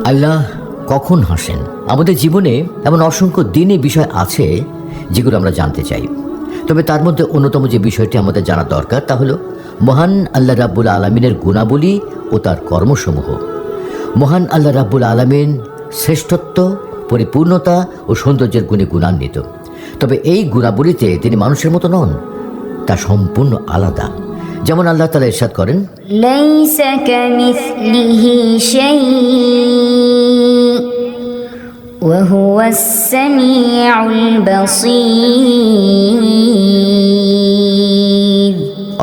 আল্লাহ কখন হাসেন? আমাদের জীবনে এমন অসংখ্য দিনই বিষয় আছে যেগুলো আমরা জানতে চাই, তবে তার মধ্যে অন্যতম যে বিষয়টি আমাদের জানা দরকার তা হলো মহান আল্লাহ রাব্বুল আলামিনের গুণাবলী ও তার কর্মসমূহ। মহান আল্লাহ রাব্বুল আলামিন শ্রেষ্ঠত্ব, পরিপূর্ণতা ও সৌন্দর্যের গুণে গুণান্বিত, তবে এই গুণাবলীতে তিনি মানুষের মতো নন, তা সম্পূর্ণ আলাদা। যেমন আল্লাহ তাআলা ইরশাদ করেন, লাইসা কামিসলিহি শাই ওয়া হুয়াস সামিউল বাসীর।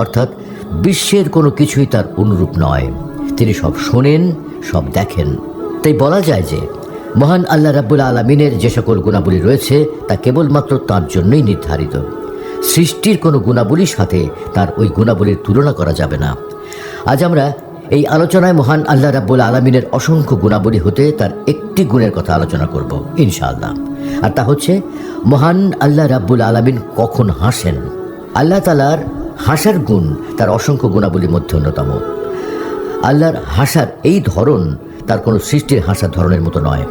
অর্থাৎ বিশ্বের কোনো কিছুই তার অনুরূপ নয়, তিনি সব শোনেন, সব দেখেন। তাই বলা যায় যে মহান আল্লাহ রাব্বুল আলামিনের যে সকল গুণাবলী রয়েছে তা কেবলমাত্র তার জন্যই নির্ধারিত। সৃষ্টির কোনো গুণাবলীর সাথে তার ওই গুণাবলীর তুলনা করা যাবে না। আজ আমরা এই আলোচনায় মহান আল্লাহ রাব্বুল আলামিনের অসংখ্য গুণাবলী হতে তার একটি গুণের কথা আলোচনা করব ইনশাআল্লাহ, আর তা হচ্ছে মহান আল্লাহ রাব্বুল আলামিন কখন হাসেন। আল্লাহ তাআলার হাসার গুণ তার অসংখ্য গুণাবলীর মধ্যে অন্যতম। আল্লাহর হাসার এই ধরন তার কোনো সৃষ্টির হাসার ধরনের মতো নয়।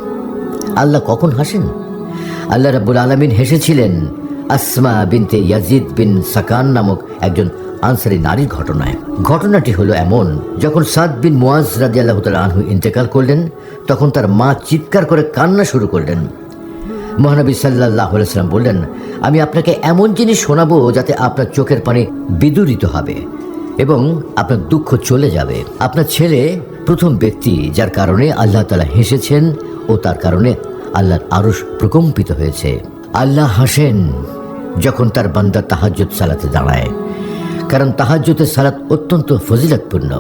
আল্লাহ কখন হাসেন? আল্লাহ রাব্বুল আলামিন হেসেছিলেন আসমা বিনতে ইয়াজিদ বিন সাকান নামক একজন আনসারী নারীর ঘটনায়। ঘটনাটি হলো এমন, যখন সাদ বিন মুআজ রাদিয়াল্লাহু তাআলা আনহু ইন্তেকাল করলেন, তখন তার মা চিৎকার করে কান্না শুরু করলেন। মহানবী সাল্লাল্লাহু আলাইহি ওয়াসাল্লাম বললেন, আমি আপনাকে এমন জিনিস শোনাবো যাতে আপনার চোখের পানি বিদূরিত হবে এবং আপনার দুঃখ চলে যাবে। আপনার ছেলে প্রথম ব্যক্তি যার কারণে আল্লাহ তাআলা হেসেছেন ও তার কারণে আল্লাহর আরশ প্রকম্পিত হয়েছে। আল্লাহ হাসেন যখন তার বান্দা তাহাজ্জুদ সালাতে দাঁড়ায়, কারণ তাহাজ্জুদের সালাত অত্যন্ত ফজিলতপূর্ণ।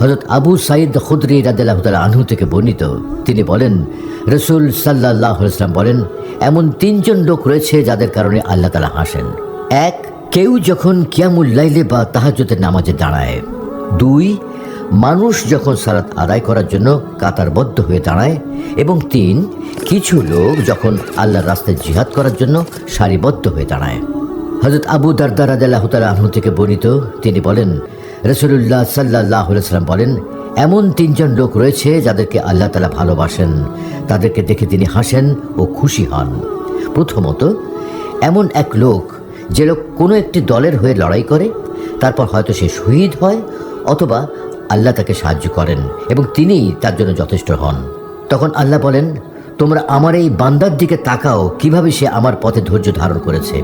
হযরত আবু সাঈদ খুদরী রাদিয়াল্লাহু তাআলা আনহু থেকে বর্ণিত, তিনি বলেন, রাসূল সাল্লাল্লাহু আলাইহি ওয়াসাল্লাম বলেন, এমন তিনজন লোক রয়েছে যাদের কারণে আল্লাহ তাআলা হাসেন। এক, কেউ যখন কিয়ামুল লাইলে বা তাহাজ্জুদের নামাজে দাঁড়ায়। দুই, মানুষ যখন সালাত আদায় করার জন্য কাতারবদ্ধ হয়ে দাঁড়ায়। এবং তিন, কিছু লোক যখন আল্লাহর রাস্তায় জিহাদ করার জন্য সারিবদ্ধ হয়ে দাঁড়ায়। হযরত আবু দারদা রাদিয়াল্লাহু তাআলা আনহু থেকে বর্ণিত, তিনি বলেন, রাসূলুল্লাহ সাল্লাল্লাহু আলাইহি ওয়াসাল্লাম বলেন, এমন তিনজন লোক রয়েছে যাদেরকে আল্লাহ তাআলা ভালোবাসেন, তাদেরকে দেখে তিনি হাসেন ও খুশি হন। প্রথমত, এমন এক লোক যে লোক কোনো একটি দলের হয়ে লড়াই করে, তারপর হয়তো সে শহীদ হয় অথবা আল্লাহ তাকে সাহায্য করেন এবং তিনিই তার জন্য যথেষ্ট হন। তখন আল্লাহ বলেন, তোমরা আমার এই বান্দার দিকে তাকাও, কিভাবে সে আমার পথে ধৈর্য ধারণ করেছে।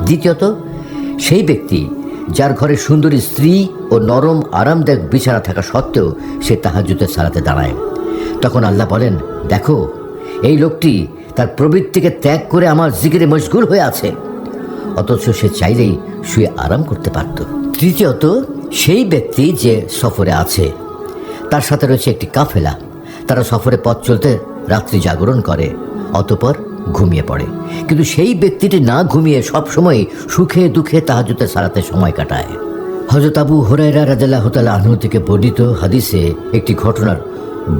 দ্বিতীয়ত, সেই ব্যক্তি যার ঘরে সুন্দরী স্ত্রী ও নরম আরামদায়ক বিছানা থাকা সত্ত্বেও সে তাহাজ্জুদের সালাতে দাঁড়ায়। তখন আল্লাহ বলেন, দেখো, এই লোকটি তার প্রবৃত্তিকে ত্যাগ করে আমার জিকিরে মশগুল হয়ে আছে, অথচ সে চাইলেই শুয়ে আরাম করতে পারত। তৃতীয়ত, সেই ব্যক্তি যে সফরে আছে, তার সাথে রয়েছে একটি কাফেলা, তারা সফরে পথ চলতে রাত্রি জাগরণ করে, অতঃপর ঘুমিয়ে পড়ে, কিন্তু সেই ব্যক্তিটি না ঘুমিয়ে সবসময় সুখে দুঃখে তাহাজ্জুদের সালাতে সময় কাটায়। হযরত আবু হুরায়রা রাদিয়াল্লাহু তাআলা আনহু থেকে বর্ণিত হাদিসে একটি ঘটনার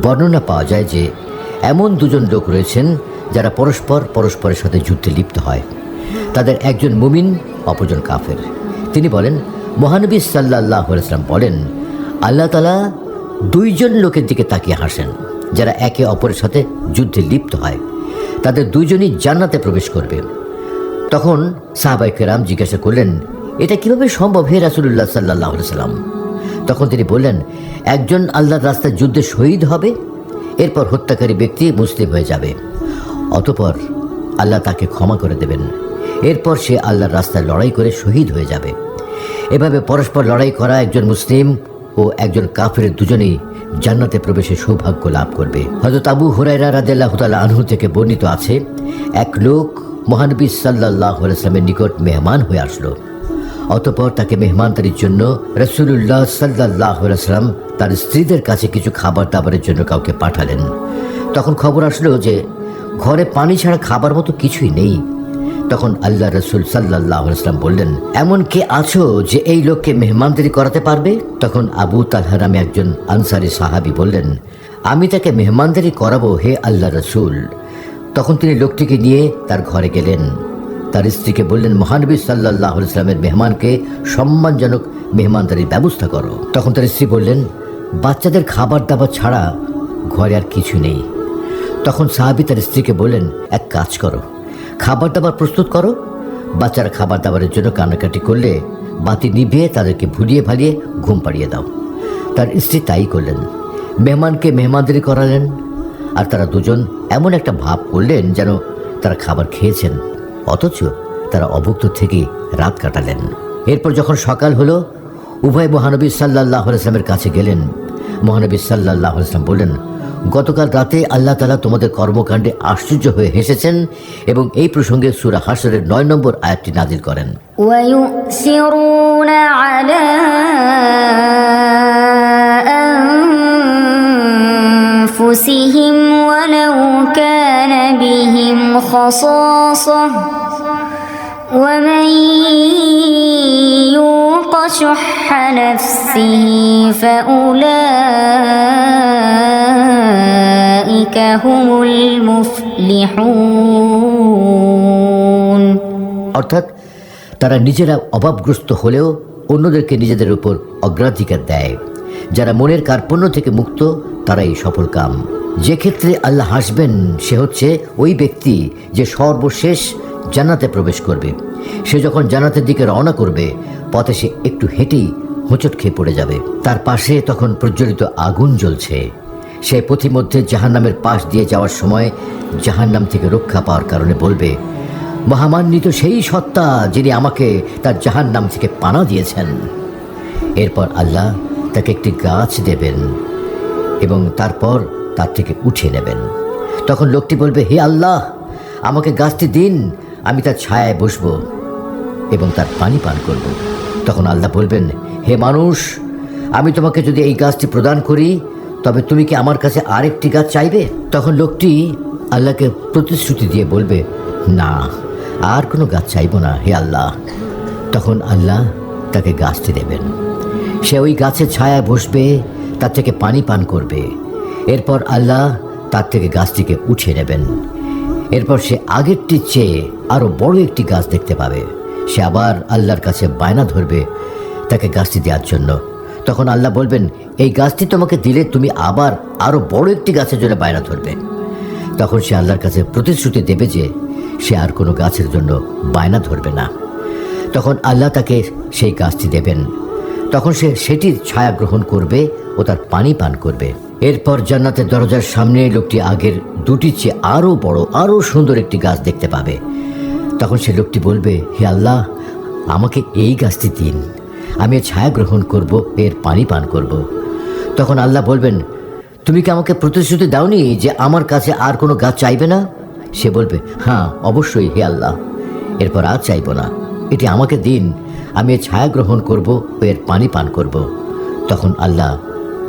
বর্ণনা পাওয়া যায় যে এমন দুজন লোক রয়েছেন যারা পরস্পরের সাথে যুদ্ধে লিপ্ত হয়। তাদের একজন মুমিন, অপরজন কাফের। তিনি বলেন, মহানবী সাল্লাল্লাহু আলাইহি ওয়াসাল্লাম বলেন, আল্লাহ তাআলা দুইজন লোকের দিকে তাকিয়ে হাসেন যারা একে অপরের সাথে যুদ্ধে লিপ্ত হয়, তাদের দুইজনই জান্নাতে প্রবেশ করবে। তখন সাহাবায়ে কেরাম জিজ্ঞাসা করলেন, এটা কিভাবে সম্ভব হে রাসূলুল্লাহ সাল্লাল্লাহু আলাইহি ওয়াসাল্লাম? তখন তিনি বললেন, একজন আল্লাহর রাস্তায় যুদ্ধে শহীদ হবে, এরপর হত্যাকারী ব্যক্তি মুসলিম হয়ে যাবে, অতঃপর আল্লাহ তাকে ক্ষমা করে দেবেন, এরপর সে আল্লাহর রাস্তায় লড়াই করে শহীদ হয়ে যাবে। এভাবে পরস্পর লড়াই করা একজন মুসলিম ও একজন কাফের দুজনেই জান্নাতে প্রবেশের সৌভাগ্য লাভ করবে। হযরত আবু হুরায়রা রাদিয়াল্লাহু তাআলা আনহু থেকে বর্ণিত আছে, এক লোক মহানবী সাল্লাল্লাহু আলাইহি ওয়াসাল্লামের নিকট মেহমান হয়ে আসলো। অতঃপর তাকে মেহমানদারির জন্য রাসূলুল্লাহ সাল্লাল্লাহু আলাইহি ওয়াসাল্লাম তার স্ত্রীদের কাছে কিছু খাবার দাবারের জন্য কাউকে পাঠালেন। তখন খবর আসলো যে ঘরে পানি ছাড়া খাবার মতো কিছুই নেই। তখন আল্লাহ রাসূল সাল্লাল্লাহু আলাইহি ওয়াসাল্লাম বললেন, এমন কে আছো যে এই লোককে মেহমানদারি করাতে পারবে? তখন আবু তালহা নামে একজন আনসারী সাহাবী বললেন, আমি তাকে মেহমানদারি করাবো হে আল্লাহ রাসূল। তখন তিনি লোকটিকে নিয়ে তার ঘরে গেলেন। তার স্ত্রীকে বললেন, মহানবী সাল্লাল্লাহু আলাইহি ওয়াসাল্লামের মেহমানকে সম্মানজনক মেহমানদারির ব্যবস্থা করো। তখন তার স্ত্রী বললেন, বাচ্চাদের খাবার দাবার ছাড়া ঘরে আর কিছু নেই। তখন সাহাবী তার স্ত্রীকে বললেন, এক কাজ করো, খাবার দাবার প্রস্তুত করো। বাচ্চারা খাবার দাবারের জন্য কান্নাকাটি করলে বাতি নিভিয়ে তাদেরকে ভুলিয়ে ভালিয়ে ঘুম পাড়িয়ে দাও। তার স্ত্রী তাই করলেন। মেহমানকে মেহমানদারি করালেন, আর তারা দুজন এমন একটা ভাব করলেন যেন তারা খাবার খেয়েছেন, অথচ তারা অভুক্ত থেকে রাত কাটালেন। এরপর যখন সকাল হলো, উভয় মহানবী সাল্লাল্লাহু আলাইহি ওয়াসাল্লামের কাছে গেলেন। মহানবী সাল্লাল্লাহু আলাইহি ওয়াসাল্লাম বললেন, গতকাল রাতে আল্লাহ তাআলা তোমাদের কর্মকাণ্ডে আশ্চর্য হয়ে হেসেছেন এবং এই প্রসঙ্গে সূরা হাশরের 9 নম্বর আয়াতটি নাজিল করেন। ويؤثرون على أنفسهم ولو كان بهم خصاصة ومن يوق شح نفسه فأولئك هم المفلحون। অর্থাৎ তারা নিজেরা অভাবগ্রস্ত হলেও অন্যদেরকে নিজেদের উপর অগ্রাধিকার দেয়। যারা মনের কার্পণ্য থেকে মুক্ত তারাই সফল কাম। যে ক্ষেত্রে আল্লাহ হাসবেন সে হচ্ছে ওই ব্যক্তি যে সর্বশেষ জান্নাতে প্রবেশ করবে। সে যখন জান্নাতের দিকে রওনা করবে, পথে সে একটু হেঁটেই হোঁচট খেয়ে পড়ে যাবে। তার পাশে তখন প্রজ্বলিত আগুন জ্বলছে। সে পথিমধ্যে জাহান্নামের পাশ দিয়ে যাওয়ার সময় জাহান্নাম থেকে রক্ষা পাওয়ার কারণে বলবে, মহামান্বিত সেই সত্তা যিনি আমাকে তার জাহান্নাম থেকে পানা দিয়েছেন। এরপর আল্লাহ তাকে একটি গাছ দেবেন এবং তারপর তার থেকে উঠিয়ে নেবেন। তখন লোকটি বলবে, হে আল্লাহ, আমাকে গাছটি দিন, আমি তার ছায়ায় বসব এবং তার পানি পান করব। তখন আল্লাহ বলবেন, হে মানুষ, আমি তোমাকে যদি এই গাছটি প্রদান করি তবে তুমি কি আমার কাছে আরেকটি গাছ চাইবে? তখন লোকটি আল্লাহকে প্রতিশ্রুতি দিয়ে বলবে, না, আর কোনো গাছ চাইব না হে আল্লাহ। তখন আল্লাহ তাকে গাছটি দেবেন। সে ওই গাছের ছায়ায় বসবে, তার থেকে পানি পান করবে। এরপর আল্লাহ তার থেকে গাছটিকে উঠিয়ে নেবেন। এরপর সে আগেরটির চেয়ে আরও বড় একটি গাছ দেখতে পাবে। সে আবার আল্লাহর কাছে বায়না ধরবে তাকে গাছটি দেওয়ার জন্য। তখন আল্লাহ বলবেন, এই গাছটি তোমাকে দিলে তুমি আবার আরও বড় একটি গাছের জন্য বায়না ধরবে। তখন সে আল্লাহর কাছে প্রতিশ্রুতি দেবে যে সে আর কোনো গাছের জন্য বায়না ধরবে না। তখন আল্লাহ তাকে সেই গাছটি দেবেন। তখন সে সেটির ছায়া গ্রহণ করবে ও তার পানি পান করবে। এরপর জান্নাতের দরজার সামনে লোকটি আগের দুটির চেয়ে আরও বড়, আরও সুন্দর একটি গাছ দেখতে পাবে। তখন সে লোকটি বলবে, হে আল্লাহ, আমাকে এই গাছটি দিন, আমি এর ছায়া গ্রহণ করব, এর পানি পান করব। তখন আল্লাহ বলবেন, তুমি কি আমাকে প্রতিশ্রুতি দাওনি যে আমার কাছে আর কোনো গাছ চাইবে না? সে বলবে, হ্যাঁ অবশ্যই হে আল্লাহ, এরপর আর চাইব না, এটি আমাকে দিন, আমি এর ছায়া গ্রহণ করব ও এর পানি পান করব। তখন আল্লাহ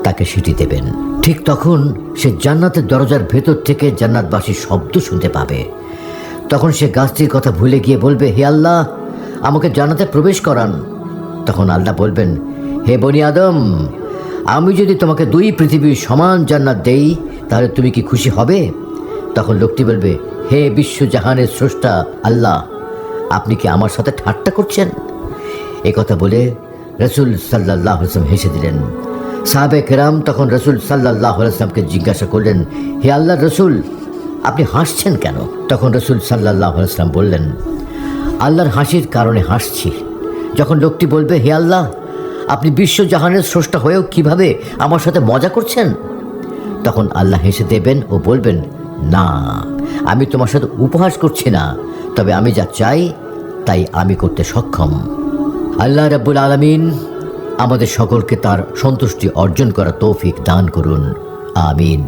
তাকে সেটি দেবেন। ঠিক তখন সে জান্নাতের দরজার ভেতর থেকে জান্নাতবাসীর শব্দ শুনতে পাবে। তখন সে গাছটির কথা ভুলে গিয়ে বলবে, হে আল্লাহ, আমাকে জান্নাতে প্রবেশ করান। তখন আল্লাহ বলবেন, হে বনি আদম, আমি যদি তোমাকে 2 পৃথিবীর সমান জান্নাত দেই তাহলে তুমি কি খুশি হবে? তখন লোকটি বলবে, হে বিশ্বজাহানের স্রষ্টা আল্লাহ, আপনি কি আমার সাথে ঠাট্টা করছেন? এ কথা বলে রাসূল সাল্লাল্লাহু আলাইহি ওয়াসাল্লাম হেসে দিলেন। সাহাবে কেরাম তখন রাসূল সাল্লাল্লাহু আলাইহি ওয়াসাল্লামকে জিজ্ঞাসা করলেন, হে আল্লাহর রাসূল, আপনি হাসছেন কেন? তখন রাসূল সাল্লাল্লাহু আলাইহি ওয়াসাল্লাম বললেন, আল্লাহর হাসির কারণে হাসছি। যখন লোকটি বলবে, হে আল্লাহ, আপনি বিশ্বজাহানের স্রষ্টা হয়েও কিভাবে আমার সাথে মজা করছেন? তখন আল্লাহ হেসে দেবেন ও বলবেন, না, আমি তোমার সাথে উপহাস করছি না, তবে আমি যা চাই তাই আমি করতে সক্ষম। আল্লাহ রাব্বুল আলামিন আমাদের সকলকে তার সন্তুষ্টি অর্জন করা তৌফিক দান করুন। আমিন।